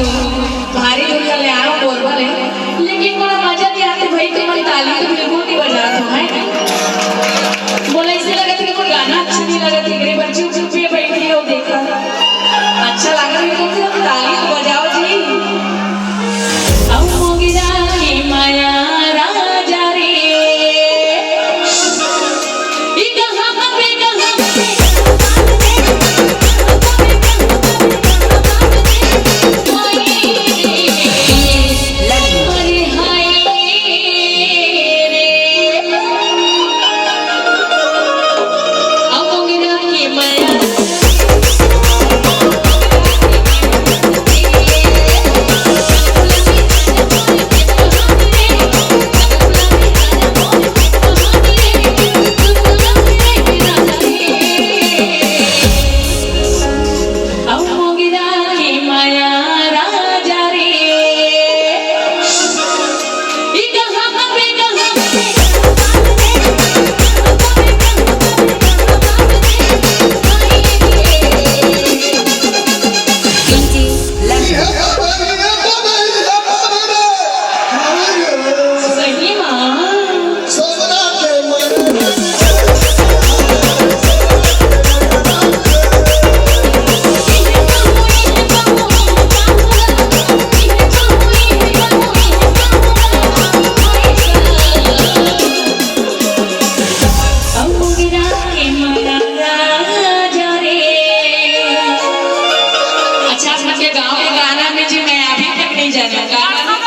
भारी दुनिया ले आया बोल बोले लेकिन मला मजा नहीं आती भाई तुम्हारी ताली तो बिल्कुल नहीं बजा रहा है बोला इससे लगा था कि कोई गाना अच्छा नहीं लगा था मेरे बच्चे चुप पे बैठी है वो देख रहा अच्छा लगा मेरे को कि ताली तो बजाओ जी अब मोगिरा की माया राजा रे ये कहां पे गाना में जी मैं अभी तक नहीं जाना गाना